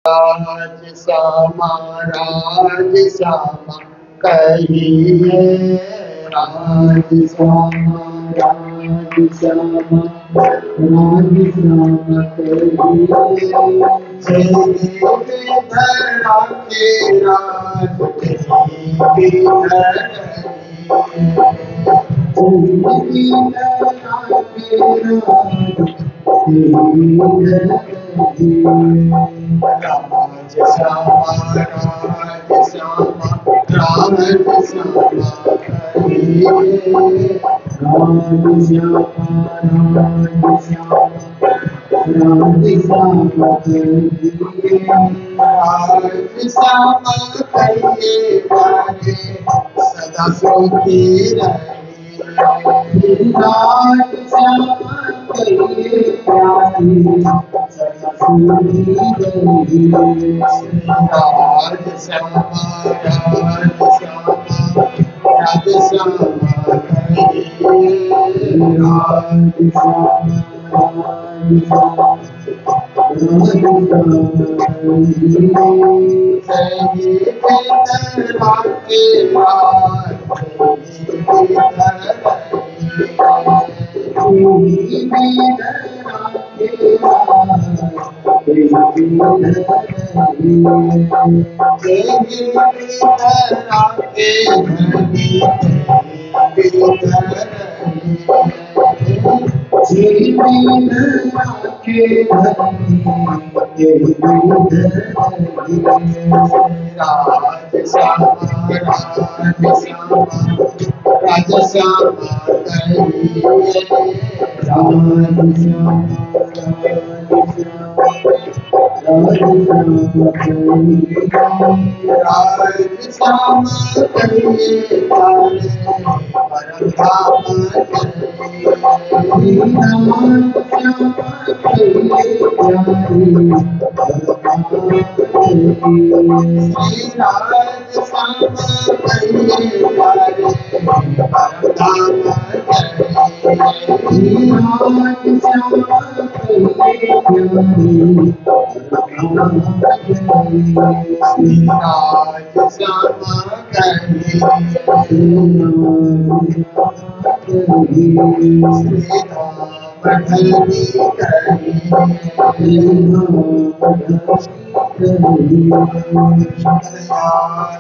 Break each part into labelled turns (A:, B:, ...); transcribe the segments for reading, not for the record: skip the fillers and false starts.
A: राज श्यामा कहिए, राज श्यामा कहिए, धरा के राज राज श्यामा कहिए, सदा सुखी रहे। राज श्यामा कहिए, सदा सुखी रहे। राज श्यामा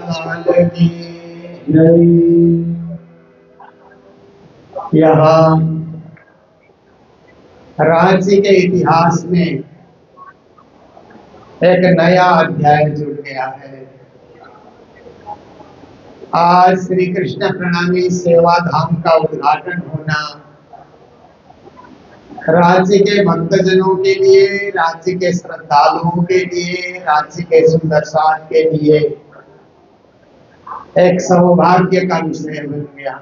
A: कहिए, यहाँ रांची के इतिहास में एक नया अध्याय जुड़ गया है। आज श्री कृष्ण प्रणामी सेवा धाम का उद्घाटन होना रांची के भक्तजनों के लिए, रांची के श्रद्धालुओं के लिए, रांची के सुंदरसार के लिए एक सौभाग्य का विषय बन गया।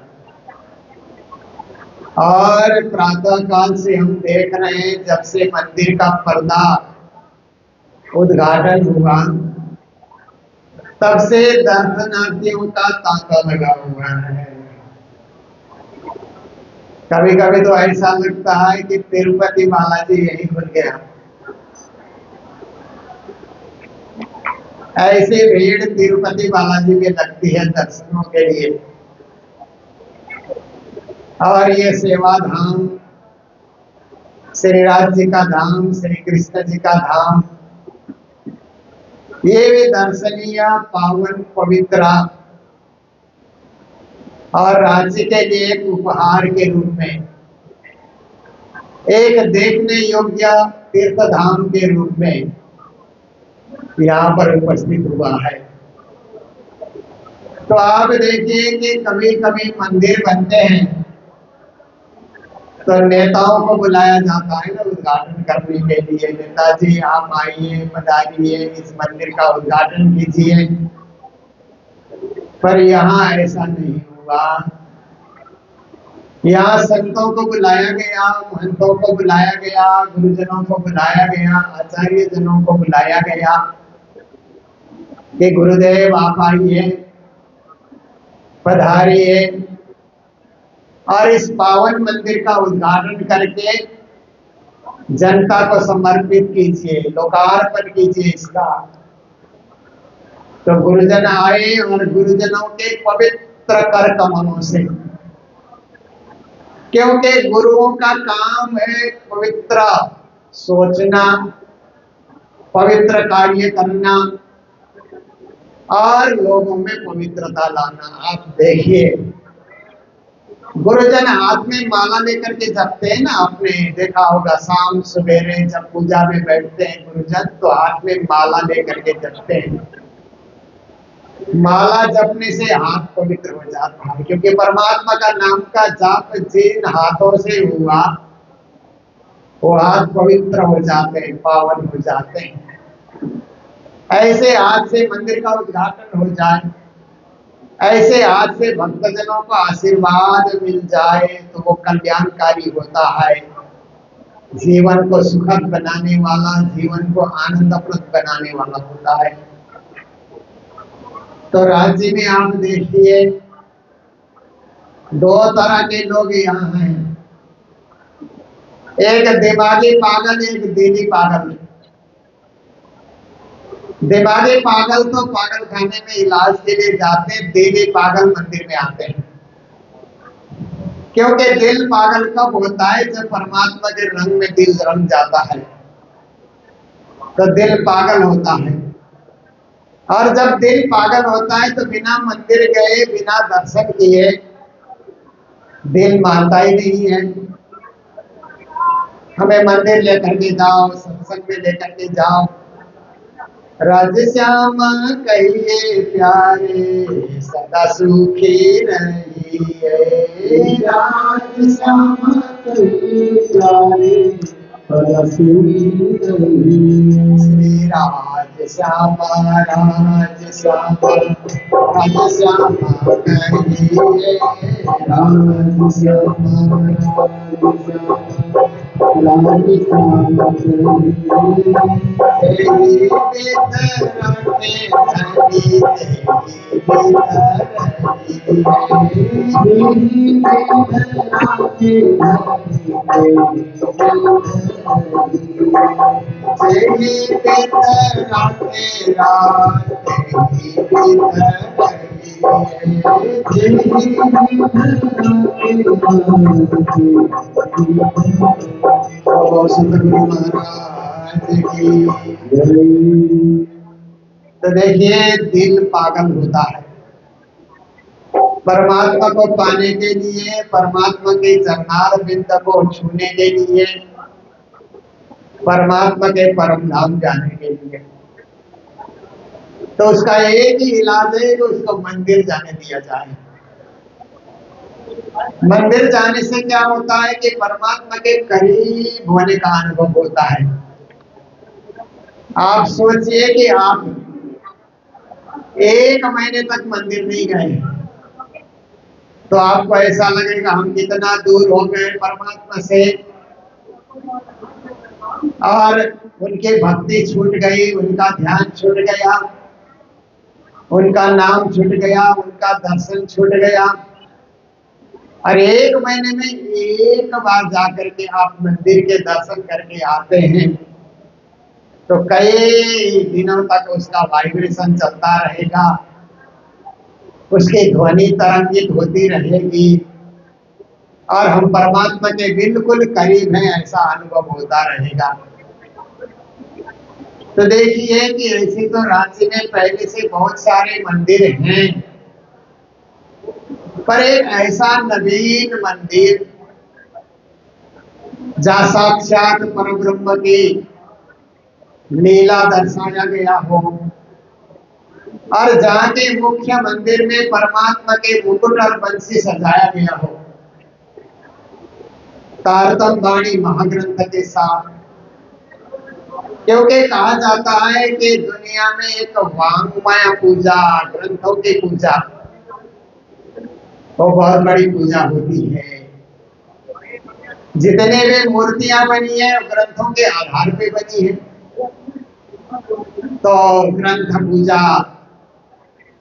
A: और प्रातः काल से हम देख रहे हैं, जब से मंदिर का पर्दा उद्घाटन हुआ तब से दर्शनार्थियों का तांता लगा हुआ है। कभी कभी तो ऐसा लगता है कि तिरुपति बालाजी यही बन गया। ऐसी भीड़ तिरुपति बालाजी में लगती है दर्शनों के लिए। और ये सेवा धाम, श्री राज जी का धाम, श्री कृष्ण जी का धाम, ये भी दर्शनीय, पावन, पवित्र और राज्य के लिए एक उपहार के रूप में, एक देखने योग्य तीर्थ धाम के रूप में यहाँ पर उपस्थित हुआ है। तो आप देखिए कि कभी कभी मंदिर बनते हैं तो नेताओं को बुलाया जाता है ना उद्घाटन करने के लिए। नेताजी आप आइए, पधारिए, इस मंदिर का उद्घाटन कीजिए। पर यहाँ ऐसा नहीं हुआ। यहाँ संतों को बुलाया गया, महंतों को बुलाया गया, गुरुजनों को बुलाया गया, आचार्य जनों को बुलाया गया कि गुरुदेव आप आइए, पधारिए और इस पावन मंदिर का उद्घाटन करके जनता को समर्पित कीजिए, लोकार्पण कीजिए इसका। तो गुरुजन आए और गुरुजनों के पवित्र कर कमलों से, क्योंकि गुरुओं का काम है पवित्र सोचना, पवित्र कार्य करना और लोगों में पवित्रता लाना। आप देखिए, गुरुजन हाथ में माला लेकर के जपते हैं ना, आपने देखा होगा शाम सवेरे जब पूजा में बैठते हैं गुरुजन, तो हाथ में माला लेकर के जपते हैं। माला जपने से हाथ पवित्र हो जाता है, क्योंकि परमात्मा का नाम का जाप जिन हाथों से हुआ वो हाथ पवित्र हो जाते हैं, पावन हो जाते हैं। ऐसे हाथ से मंदिर का उद्घाटन हो जाए, ऐसे हाथ से भक्तजनों को आशीर्वाद मिल जाए तो वो कल्याणकारी होता है, जीवन को सुखद बनाने वाला, जीवन को आनंदप्रद बनाने वाला होता है। तो राज्य में आप देखिए, दो तरह के लोग यहाँ हैं, एक दिमागी पागल, एक दीनी पागल। दिमागी पागल तो पागल खाने में इलाज के लिए जाते हैं, दीनी पागल मंदिर में आते हैं। क्योंकि दिल पागल कब होता है? जब परमात्मा के रंग में दिल रंग जाता है तो दिल पागल होता है। और जब दिल पागल होता है तो बिना मंदिर गए, बिना दर्शन किए दिल मानता ही नहीं है। हमें मंदिर लेकर के जाओ, सत्संग में लेकर के जाओ। राधे श्याम कहिए प्यारे, सदा सुखी रहिए। राधे श्याम कहिए प्यारे, सदा सुखी रहिए। श्री राधे श्याम, राधे श्याम, राधे श्याम कहिए, राधे श्याम, राधे श्याम, तो देखिए, दिल पागल होता है। परमात्मा को पाने के लिए, परमात्मा के चरणार बिंद को छूने के लिए, परमात्मा के परम धाम जाने के लिए, तो उसका एक ही इलाज है कि उसको मंदिर जाने दिया जाए। मंदिर जाने से क्या होता है कि परमात्मा के करीब होने का अनुभव होता है। आप सोचिए कि आप 1 महीने तक मंदिर नहीं गए तो आपको ऐसा लगेगा हम कितना दूर हो गए परमात्मा से, और उनकी भक्ति छूट गई, उनका ध्यान छूट गया, उनका नाम छूट गया, उनका दर्शन छूट गया। और 1 महीने में एक बार जाकर के आप मंदिर के दर्शन करके आते हैं तो कई दिनों तक उसका वाइब्रेशन चलता रहेगा, उसकी ध्वनि तरंगित होती रहेगी और हम परमात्मा के बिल्कुल करीब हैं ऐसा अनुभव होता रहेगा। तो देखिए कि ऐसी तो रांची में पहले से बहुत सारे मंदिर हैं, पर एक ऐसा नवीन मंदिर जहाँ साक्षात परब्रह्म की लीला दर्शाया गया हो और जहाँ के मुख्य मंदिर में परमात्मा के मुकुट और बंसी सजाया गया हो, तारतम वाणी महाग्रंथ के साथ। क्योंकि कहा जाता है कि दुनिया में एक वांग्मय पूजा, ग्रंथों की पूजा, वो बहुत बड़ी पूजा होती है। जितने भी मूर्तियां बनी है ग्रंथों के आधार पे बनी है, तो ग्रंथ पूजा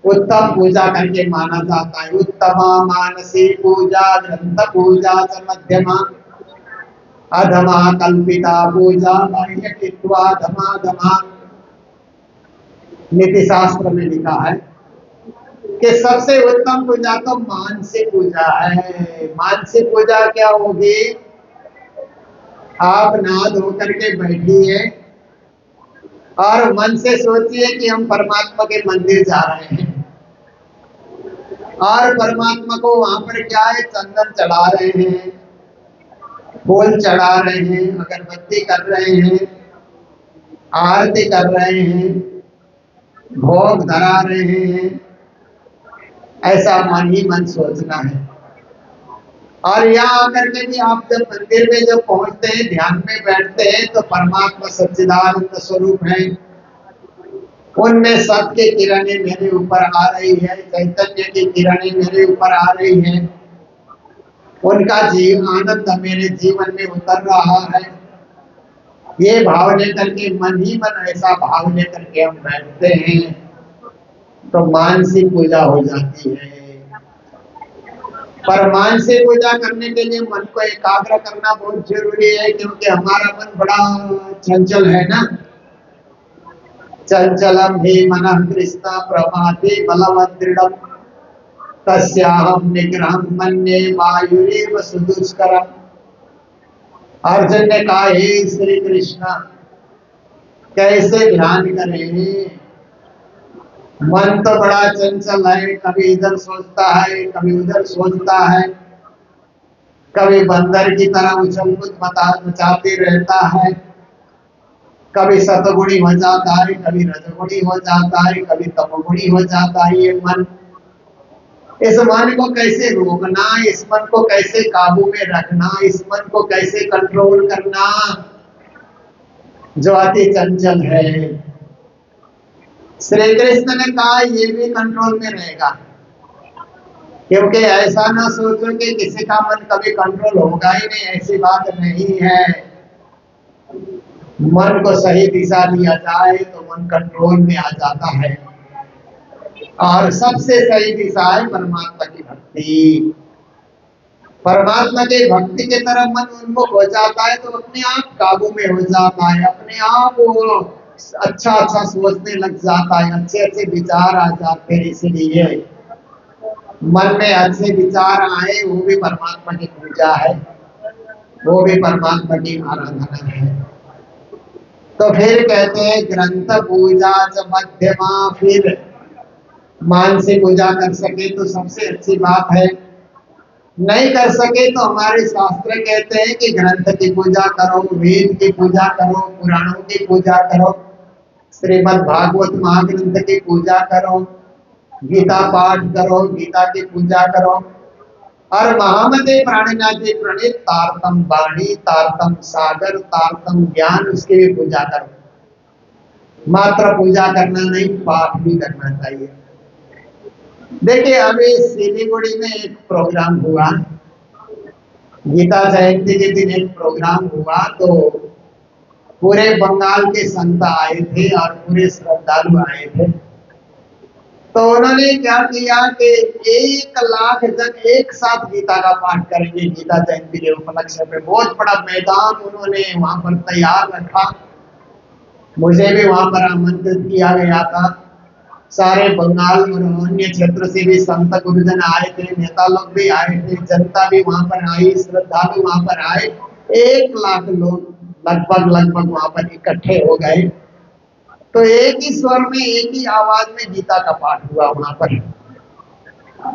A: उत्तम पूजा करके माना जाता है। उत्तमा मानसी पूजा ग्रंथ पूजा च मध्यमा। अधमा कल्पिता पूजा बाह्य कित्वा धमा। नीति शास्त्र में लिखा है कि सबसे उत्तम पूजा तो मानसिक पूजा है। मानसिक पूजा क्या होगी? आप नहा धो करके बैठिए और मन से सोचिए कि हम परमात्मा के मंदिर जा रहे हैं और परमात्मा को वहां पर क्या है, चंदन चढ़ा रहे हैं, फूल चढ़ा रहे हैं, अगरबत्ती कर रहे हैं, आरती कर रहे हैं, भोग धरा रहे हैं। ऐसा मन ही मन सोचना है। और यहाँ आकर के भी आप जब मंदिर में जब पहुंचते हैं, ध्यान में बैठते हैं, तो परमात्मा सच्चिदानंद स्वरूप है। उनमें सबके किरणें मेरे ऊपर आ रही है, चैतन्य की किरणें मेरे ऊपर आ रही है, उनका आनंद मेरे जीवन में उतर रहा है। ये भाव लेकर के मन ही मन ऐसा भाव लेकर के हम बैठते हैं तो मानसिक पूजा हो जाती है। पर मानसिक पूजा करने के लिए मन को एकाग्र करना बहुत जरूरी है, क्योंकि हमारा मन बड़ा चंचल है ना। चंचलम ही मनः कृष्ण प्रमाति बलवदृढ़ तस्याहं निग्रहं मन्ये वायुरेव सुदुष्करम्। अर्जुन ने कहा, हे श्री कृष्ण, कैसे ध्यान करें? मन तो बड़ा चंचल है, कभी इधर सोचता है, कभी उधर सोचता है, कभी बंदर की तरह उछल कूद मचाते रहता है, कभी सतगुणी हो जाता है, कभी रजगुणी हो जाता है, कभी तमगुणी हो जाता है। ये मन, इस मन को कैसे रोकना, इस मन को कैसे काबू में रखना, इस मन को कैसे कंट्रोल करना, जो अति चंचल है। श्री कृष्ण ने कहा ये भी कंट्रोल में रहेगा, क्योंकि ऐसा ना सोचो कि किसी का मन कभी कंट्रोल होगा ही नहीं, ऐसी बात नहीं है। मन को सही दिशा दिया जाए तो मन कंट्रोल में आ जाता है, और सबसे सही दिशा है परमात्मा की भक्ति। परमात्मा के भक्ति की तरफ मन उन्मुख हो जाता है तो अपने आप काबू में हो जाता है, अपने आप वो अच्छा अच्छा सोचने लग जाता है, अच्छे अच्छे विचार आ जाते हैं। इसलिए मन में अच्छे विचार आए वो भी परमात्मा की पूजा है, वो भी परमात्मा की आराधना है। तो फिर कहते हैं ग्रंथ पूजा च मध्यमा। फिर मानसिक पूजा कर सके तो सबसे अच्छी बात है, नहीं कर सके तो हमारे शास्त्र कहते हैं कि ग्रंथ की पूजा करो, वेद की पूजा करो, पुराणों की पूजा करो, श्रीमद् भागवत महाग्रंथ की पूजा करो, गीता पाठ करो, गीता की पूजा करो, और महामते प्राणनाथ जी प्रणीत तारतम वाणी, तारतम सागर, तारतम ज्ञान, उसकी भी पूजा करो। मात्र पूजा करना नहीं, पाठ भी करना चाहिए। देखिए अभी सिलीगुड़ी में एक प्रोग्राम हुआ, गीता जयंती के दिन एक प्रोग्राम हुआ, तो पूरे बंगाल के संत आए थे और पूरे श्रद्धालु आए थे। तो उन्होंने क्या किया कि 1 लाख जन एक साथ गीता का पाठ करेंगे गीता जयंती के उपलक्ष्य में। बहुत बड़ा मैदान उन्होंने वहां पर तैयार रखा, मुझे भी वहां पर आमंत्रित किया गया था। सारे बंगाल और अन्य क्षेत्र से भी संत गुरुजन आए थे, नेता लोग भी आए थे, जनता भी वहां पर आई, श्रद्धालु वहां पर आए। 1 लाख लोग लगभग वहां पर इकट्ठे हो गए। तो एक ही स्वर में, एक ही आवाज में गीता का पाठ हुआ वहां पर,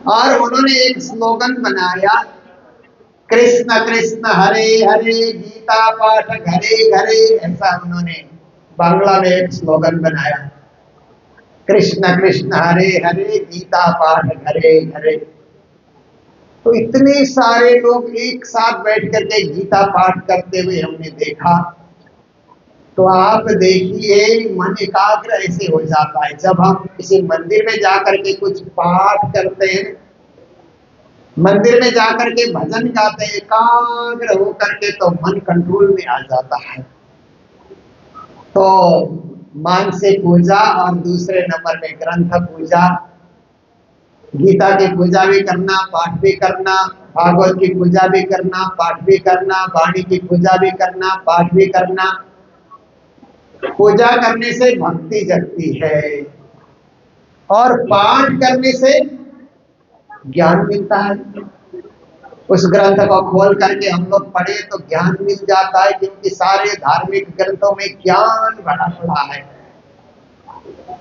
A: और उन्होंने एक स्लोगन बनाया, कृष्ण कृष्ण हरे हरे गीता पाठ घरे घरे। ऐसा उन्होंने बांग्ला में एक स्लोगन बनाया, कृष्ण कृष्ण हरे हरे गीता पाठ घरे घरे। तो इतने सारे लोग एक साथ बैठ करके गीता पाठ करते हुए हमने देखा। तो आप देखिए मन एकाग्र ऐसे हो जाता है जब हम किसी मंदिर में जाकर के कुछ पाठ करते हैं, मंदिर में जाकर के भजन गाते हैं एकाग्र होकर के, तो मन कंट्रोल में आ जाता है। तो मानसिक पूजा और दूसरे नंबर में ग्रंथ पूजा, गीता की पूजा भी करना, पाठ भी करना, भागवत की पूजा भी करना, पाठ भी करना, वाणी की पूजा भी करना, पाठ भी करना। पूजा करने से भक्ति जगती है और पाठ करने से ज्ञान मिलता है। उस ग्रंथ को खोल करके हम लोग पढ़े तो ज्ञान मिल जाता है, क्योंकि सारे धार्मिक ग्रंथों में ज्ञान भरा पड़ा है।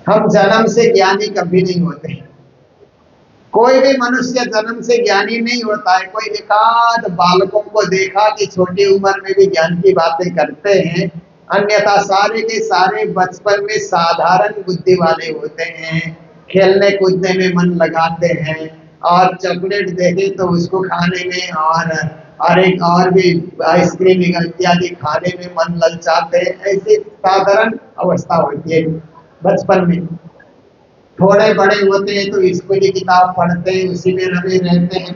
A: हम जन्म से ज्ञानी कभी नहीं होते। कोई भी मनुष्य जन्म से ज्ञानी नहीं होता है। कोई एकाध बालकों को देखा कि छोटी उम्र में भी ज्ञान की बातें करते हैं, अन्यथा सारे के सारे बचपन में साधारण बुद्धि वाले होते हैं, खेलने कूदने में मन लगाते हैं, और चॉकलेट देखे तो उसको खाने में, और एक और भी आइसक्रीम इत्यादि खाने में मन ललचाते हैं। ऐसी साधारण अवस्था होती है बचपन में। थोड़े बड़े होते हैं तो स्कूली किताब पढ़ते हैं, उसी में लगे रहते हैं।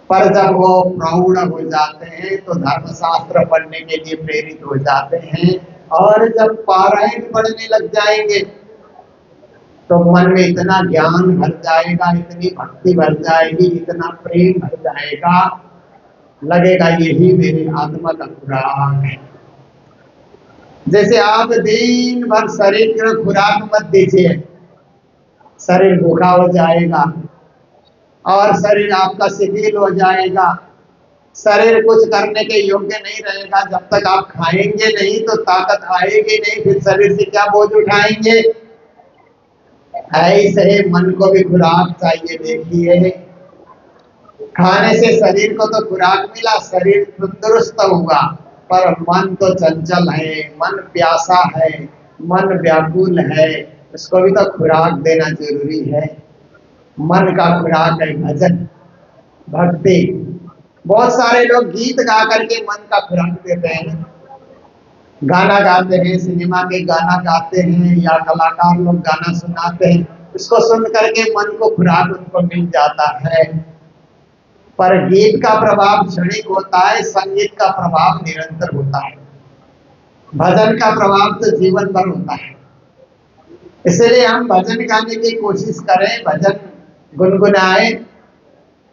A: पर जब वो प्रौढ़ हो जाते हैं तो धर्मशास्त्र पढ़ने के लिए प्रेरित हो जाते हैं, और जब पारायण पढ़ने लग जाएंगे तो मन में इतना ज्ञान भर जाएगा, इतनी भक्ति भर जाएगी, इतना प्रेम भर जाएगा, लगेगा यही मेरी आत्मा का खुराक है। जैसे आप दिन भर शरीर को खुराक मत दीजिए, शरीर भूखा हो जाएगा और शरीर आपका शिथिल हो जाएगा, शरीर कुछ करने के योग्य नहीं रहेगा। जब तक आप खाएंगे नहीं तो ताकत आएगी नहीं, फिर शरीर से क्या बोझ उठाएंगे। ऐसे मन को भी खुराक चाहिए। देखिए, खाने से शरीर को तो खुराक मिला, शरीर तंदुरुस्त हुआ, पर मन तो चंचल है, मन प्यासा है, मन व्याकुल है, उसको भी तो खुराक देना जरूरी है। मन का खुराक है भजन, भक्ति। बहुत सारे लोग गीत गा करके मन का खुराक देते हैं, गाना गाते हैं, सिनेमा के गाना गाते हैं, या कलाकार लोग गाना सुनाते हैं, उसको सुन करके मन को खुराक उनको मिल जाता है। पर गीत का प्रभाव क्षणिक होता है, संगीत का प्रभाव निरंतर होता है, भजन का प्रभाव तो जीवन भर होता है। इसलिए हम भजन गाने की कोशिश करें, भजन गुनगुनाए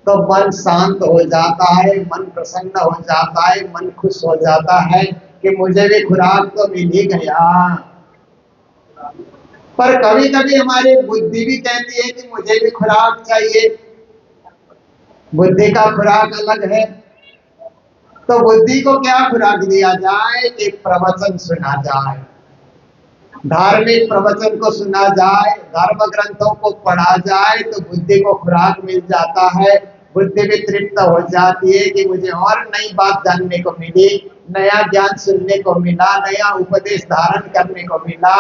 A: तो मन शांत हो जाता है, मन प्रसन्न हो जाता है, मन खुश हो जाता है कि मुझे भी खुराक तो मिल ही गया। पर कभी कभी हमारी बुद्धि भी कहती है कि मुझे भी खुराक चाहिए। बुद्धि का खुराक अलग है। तो बुद्धि को क्या खुराक दिया जाए कि प्रवचन सुना जाए, धार्मिक प्रवचन को सुना जाए, धर्म ग्रंथों को पढ़ा जाए तो बुद्धि को खुराक मिल जाता है। बुद्धि भी तृप्त हो जाती है कि मुझे और नई बात जानने को मिली, नया ज्ञान सुनने को मिला, नया उपदेश धारण करने को मिला।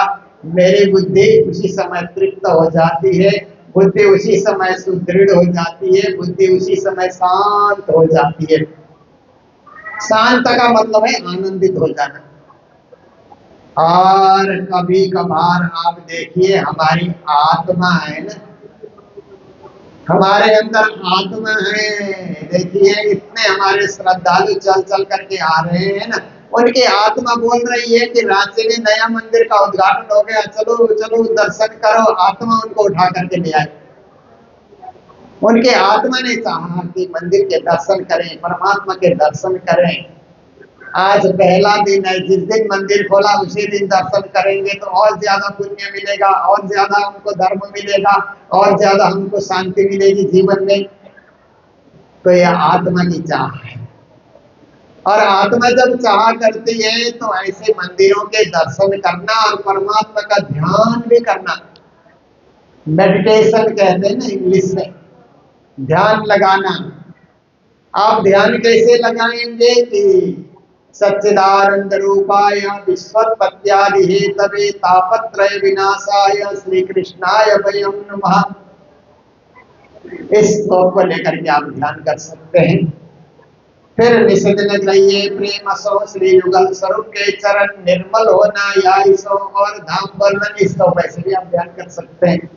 A: मेरी बुद्धि उसी समय तृप्त हो जाती है, बुद्धि उसी समय सुदृढ़ हो जाती है, बुद्धि उसी समय शांत हो जाती है। शांत का मतलब है आनंदित हो जाना। और कभी कभार आप देखिए, हमारी आत्मा है ना, हमारे अंदर आत्मा है। देखिए, इतने हमारे श्रद्धालु चल चल करके आ रहे हैं ना, उनकी आत्मा बोल रही है कि रांची में नया मंदिर का उद्घाटन हो गया, चलो चलो दर्शन करो। आत्मा उनको उठा करके ले आई। उनके आत्मा ने चाहा कि मंदिर के दर्शन करें, परमात्मा के दर्शन करें। आज पहला दिन है, जिस दिन मंदिर खोला उसी दिन दर्शन करेंगे तो और ज्यादा पुण्य मिलेगा, और ज्यादा हमको धर्म मिलेगा, और ज्यादा हमको शांति मिलेगी जीवन में। तो यह आत्मा की चाह है। और आत्मा जब चाह करती है तो ऐसे मंदिरों के दर्शन करना और परमात्मा का ध्यान भी करना, मेडिटेशन कहते हैं ना इंग्लिश में, ध्यान लगाना। आप ध्यान कैसे लगाएंगे कि सच्चिदानंद रूपाय विश्वोत्पत्त्यादि हेतवे तापत्रय विनाशाय श्री कृष्णाय वयं नमः। इस श्लोक को लेकर के आप ध्यान कर सकते हैं। फिर निषेधन रहिए प्रेम सो श्री युगल स्वरूप के चरण निर्मल होना या सो, और धाम वर्णन, इस श्लोक से भी आप ध्यान कर सकते हैं।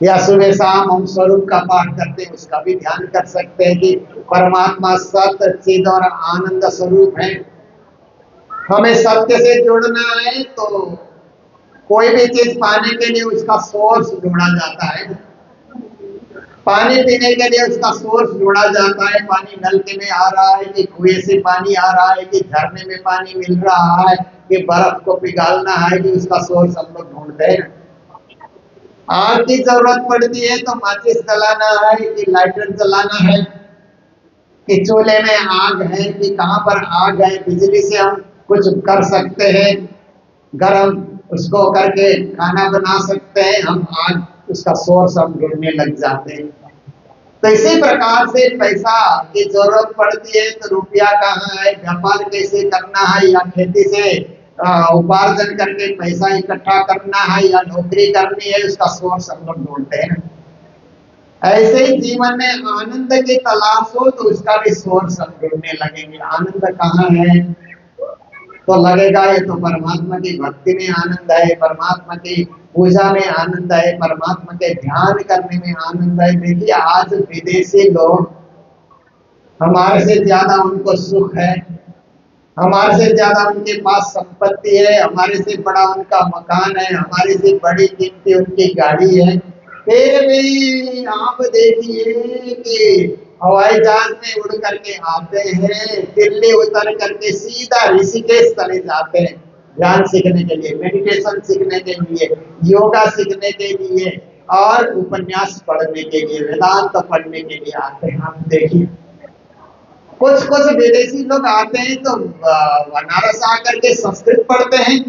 A: या सुबह शाम हम स्वरूप का पाठ करते हैं, उसका भी ध्यान कर सकते हैं कि परमात्मा सत्य चिद और आनंद स्वरूप है। हमें सत्य से जुड़ना है तो कोई भी चीज पाने के लिए उसका सोर्स ढूंढा जाता है। पानी पीने के लिए उसका सोर्स ढूंढा जाता है, पानी नलके में आ रहा है कि कुएं से पानी आ रहा है कि झरने में पानी मिल रहा है कि बर्फ को पिघालना है, कि उसका सोर्स हम लोग ढूंढते हैं। आग की जरूरत पड़ती है तो माचिस जलाना है कि लाइटर जलाना है, कि चूल्हे में आग है कि कहाँ पर आग है, बिजली से हम कुछ कर सकते हैं, गरम उसको करके खाना बना सकते हैं हम, आग उसका सोर्स हम ढूंढने लग जाते हैं। तो इसी प्रकार से पैसा की जरूरत पड़ती है तो रुपया कहाँ है, व्यापार कैसे करना है, या खेती से उपार्जन करके पैसा इकट्ठा करना है, या नौकरी करनी है, उसका सोर्स हम लोग ढूंढते हैं। ऐसे ही जीवन में आनंद की तलाश हो तो उसका भी सोर्स हम ढूंढने लगेंगे। आनंद कहाँ है तो लगेगा ये तो परमात्मा की भक्ति में आनंद है, परमात्मा की पूजा में आनंद है, परमात्मा के ध्यान करने में आनंद है। देखिए आज विदेशी लोग, हमारे से ज्यादा उनको सुख है, हमारे से ज्यादा उनके पास संपत्ति है, हमारे से बड़ा उनका मकान है, हमारे से बड़ी कीमती उनकी गाड़ी है, फिर भी आप देखिए कि हवाई जहाज में उड़ करके आते हैं, दिल्ली उतर करके सीधा ऋषिकेश चले जाते हैं ध्यान सीखने के लिए, मेडिटेशन सीखने के लिए, योगा सीखने के लिए और उपन्यास पढ़ने के लिए, वेदांत पढ़ने के लिए आते हैं। हम देखिए कुछ कुछ विदेशी लोग आते हैं तो बनारस आकर के संस्कृत पढ़ते हैं,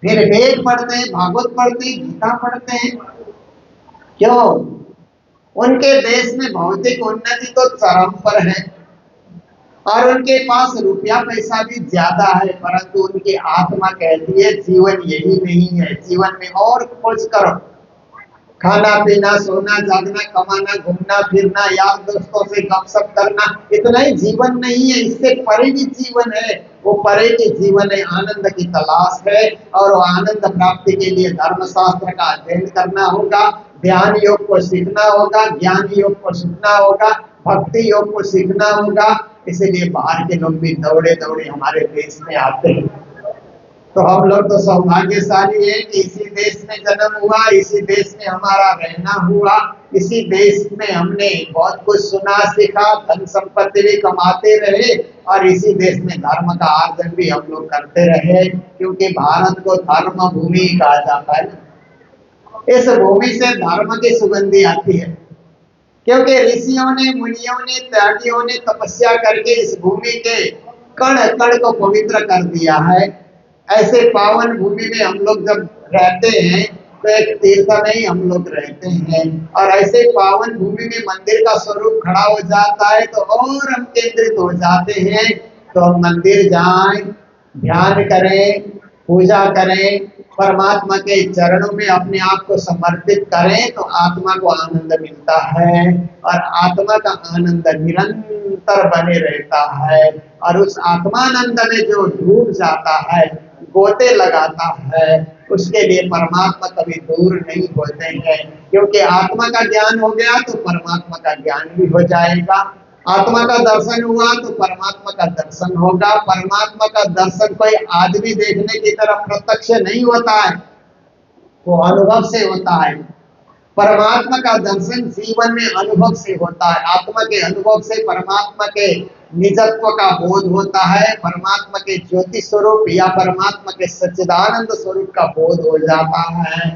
A: फिर वेद पढ़ते हैं, भागवत पढ़ते हैं, गीता पढ़ते हैं। क्यों? उनके देश में भौतिक उन्नति तो चरम पर है और उनके पास रुपया पैसा भी ज्यादा है, परंतु उनकी आत्मा कहती है जीवन यही नहीं है, जीवन में और खोज करो। खाना पीना सोना जागना कमाना घूमना फिरना यार दोस्तों से गपशप करना इतना ही जीवन नहीं है, इससे परे भी जीवन है। वो परे के जीवन है, आनंद की तलाश है और वो आनंद प्राप्ति के लिए धर्मशास्त्र का अध्ययन करना होगा, ध्यान योग को सीखना होगा, ज्ञान योग को सीखना होगा, भक्ति योग को सीखना होगा। इसीलिए बाहर के लोग भी दौड़े दौड़े हमारे देश में आते हैं। तो हम लोग तो सौभाग्यशाली है कि इसी देश में जन्म हुआ, इसी देश में हमारा रहना हुआ, इसी देश में हमने बहुत कुछ सुना सीखा, धन संपत्ति भी कमाते रहे और इसी देश में धर्म का आर्जन भी हम लोग करते रहे, क्योंकि भारत को धर्म भूमि कहा जाता है। इस भूमि से धर्म की सुगंधी आती है, क्योंकि ऋषियों ने मुनियों ने त्यागियों ने तपस्या करके इस भूमि के कण कण को पवित्र कर दिया है। ऐसे पावन भूमि में हम लोग जब रहते हैं तो एक तीर्थ में ही हम लोग रहते हैं, और ऐसे पावन भूमि में मंदिर का स्वरूप खड़ा हो जाता है तो और हम केंद्रित हो जाते हैं। तो हम मंदिर जाएं, ध्यान करें, पूजा करें, परमात्मा के चरणों में अपने आप को समर्पित करें तो आत्मा को आनंद मिलता है और आत्मा का आनंद निरंतर बने रहता है। और उस आत्मानंद में जो डूब जाता है, गोते लगाता है, उसके लिए परमात्मा कभी दूर नहीं होते हैं, क्योंकि आत्मा का ज्ञान हो गया तो परमात्मा का ज्ञान भी हो जाएगा। आत्मा का दर्शन हुआ तो परमात्मा का दर्शन होगा। परमात्मा का दर्शन कोई आदमी देखने की तरफ प्रत्यक्ष नहीं होता है, वो अनुभव से होता है। परमात्मा का दर्शन जीवन में अनुभव से होता है, आत्मा के अनुभव से परमात्मा के निजत्व का बोध होता है, परमात्मा के ज्योति स्वरूप या परमात्मा के सच्चिदानंद स्वरूप का बोध हो जाता है।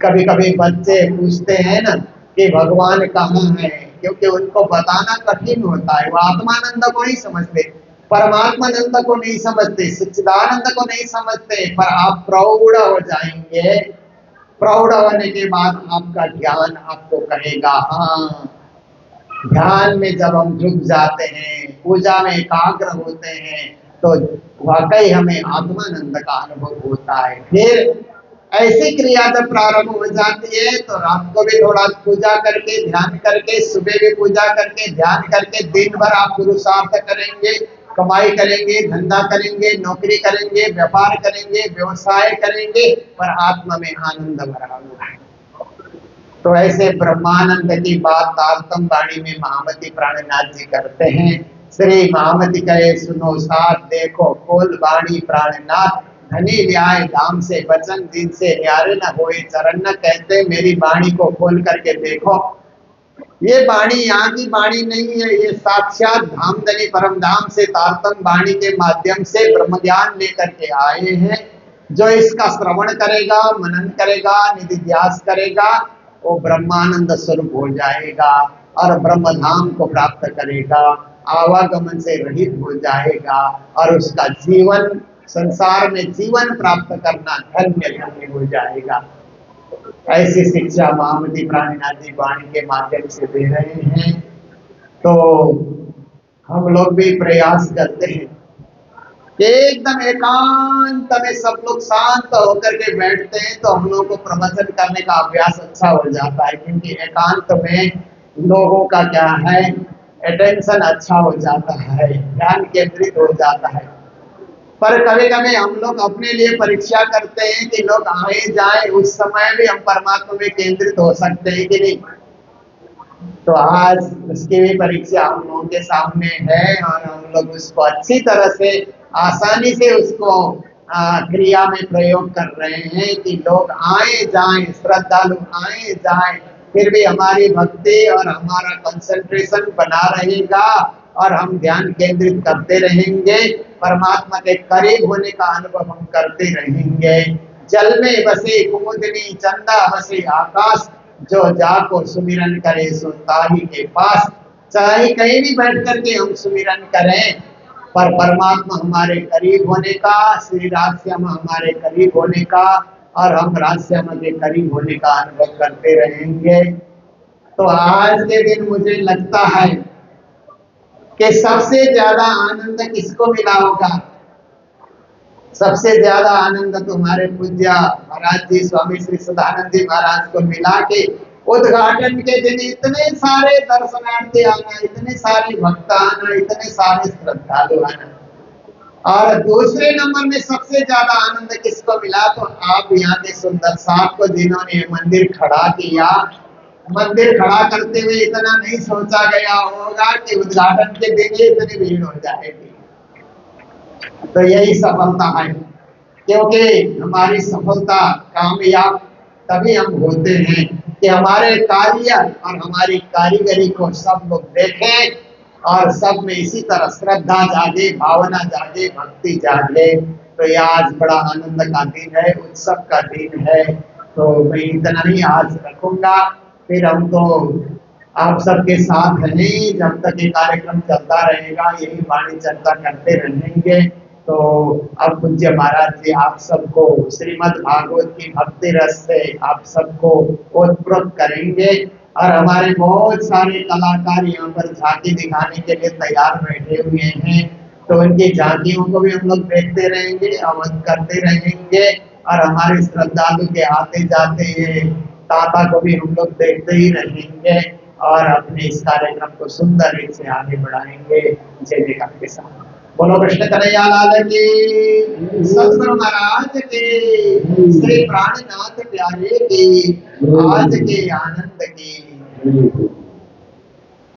A: कभी कभी बच्चे पूछते हैं ना कि भगवान कहाँ है, क्योंकि उनको बताना कठिन होता है, वो आत्मानंद को नहीं समझते, परमात्मानंद को नहीं समझते, सच्चिदानंद को नहीं समझते। पर आप प्रौढ़ हो जाएंगे, प्रौढ़ होने के बाद आपका ज्ञान आपको कहेगा। हाँ, ध्यान में जब हम झुक जाते हैं, पूजा में एकाग्र होते हैं तो वाकई हमें आत्मानंद का अनुभव होता है। फिर ऐसी क्रिया जब प्रारंभ हो जाती है तो रात को भी थोड़ा पूजा करके ध्यान करके, सुबह भी पूजा करके ध्यान करके, दिन भर आप पुरुषार्थ करेंगे, कमाई करेंगे, धंधा करेंगे, नौकरी करेंगे, व्यापार करेंगे, व्यवसाय करेंगे, पर आत्मा में आनंद भरा हुआ है। तो ऐसे ब्रह्मानंद की बात तारतम वाणी में महामती प्राणनाथ जी करते हैं। श्री महामती कहे सुनो साथ देखो खोल वाणी प्राणनाथ, धनी न्याय धाम से वचन दिन से न्यारे न होए चरण न, कहते मेरी वाणी को खोल करके देखो, ये वाणी यहाँ की वाणी नहीं है, ये साक्षात धामधनी परम धाम से तारतम वाणी के माध्यम से ब्रह्म ज्ञान लेकर के आए हैं। जो इसका श्रवण करेगा, मनन करेगा, निधिध्यास करेगा, वो ब्रह्मानंद स्वरूप हो जाएगा और ब्रह्म धाम को प्राप्त करेगा, आवागमन से रहित हो जाएगा और उसका जीवन, संसार में जीवन प्राप्त करना धन्य धन्य हो जाएगा। ऐसी शिक्षा महामती प्राणीनाथ जी वाणी के माध्यम से दे रहे हैं। तो हम लोग भी प्रयास करते हैं कि एकदम एकांत में सब लोग शांत होकर के बैठते हैं, तो हम लोग को प्रवचन करने का अभ्यास अच्छा हो जाता है, क्योंकि एकांत में लोगों का क्या है, अटेंशन अच्छा हो जाता है, ध्यान केंद्रित हो जाता है। पर कभी कभी हम लोग अपने लिए परीक्षा करते हैं कि लोग आए जाए, उस समय भी हम परमात्मा में केंद्रित हो सकते हैं कि नहीं। तो आज उसकी भी परीक्षा हम लोगों के सामने है और हम लोग उसको अच्छी तरह से, आसानी से उसको क्रिया में प्रयोग कर रहे हैं कि लोग आए जाए, श्रद्धालु आए जाए, फिर भी हमारी भक्ति और हमारा कंसंट्रेशन बना रहेगा और हम ध्यान केंद्रित करते रहेंगे, परमात्मा के करीब होने का अनुभव हम करते रहेंगे। जल में बसे कुमुदनी, चंदा बसे आकाश, जो जाको सुमिरन करे सो ताही के पास। चाहे कहीं भी बैठ करके हम सुमिरन करें, पर परमात्मा हमारे करीब होने का, श्री राजश्याम हमारे करीब होने का और हम राजश्याम के करीब होने का अनुभव करते रहेंगे। तो आज के दिन मुझे लगता है कि सबसे ज्यादा आनंद किसको मिला होगा? सबसे ज्यादा आनंद तुम्हारे पूज्य महाराज जी स्वामी श्री सदानंद जी महाराज को मिला के उद्घाटन के दिन इतने सारे दर्शनार्थी आना, इतने सारे भक्त आना, इतने सारे श्रद्धालु आना। और दूसरे नंबर में सबसे ज्यादा आनंद किसको मिला? तो आप यहाँ के सुंदर साहब को, जिन्होंने मंदिर खड़ा किया। मंदिर खड़ा करते हुए इतना नहीं सोचा गया होगा कि उद्घाटन के दिन ही इतनी भीड़ हो जाएगी। तो यही सफलता है, क्योंकि हमारी सफलता, कामयाब तभी हम होते हैं कि हमारे कार्य और हमारी कारीगरी को सब लोग देखें और सब में इसी तरह श्रद्धा जागे, भावना जागे, भक्ति जागे। तो ये आज बड़ा आनंद का दिन है, उत्सव का दिन है। तो मैं इतना ही आज रखूंगा, फिर हम तो आप सबके साथ हैं, जब तक ये कार्यक्रम चलता रहेगा यही वाणी चर्चा करते रहेंगे। तो अब पूज्य महाराज जी आप सबको श्रीमद् भागवत की भक्ति रस से आप सबको ओतप्रोत करेंगे और हमारे बहुत सारे कलाकार यहाँ पर झांकी दिखाने के लिए तैयार बैठे हुए हैं। तो उनकी झांकियों को भी हम लोग देखते रहेंगे, अवध करते रहेंगे और हमारे श्रद्धालु के आते जाते हैं ताता को भी हम लोग देखते ही रहेंगे और अपने इस कार्यक्रम को सुंदर रूप से आगे बढ़ाएंगे। जय जयकार के साथ बोलो कृष्ण कन्हैया लाल की, सतगुरु महाराज की, श्री प्राणनाथ प्यारे की, आज के आनंद की।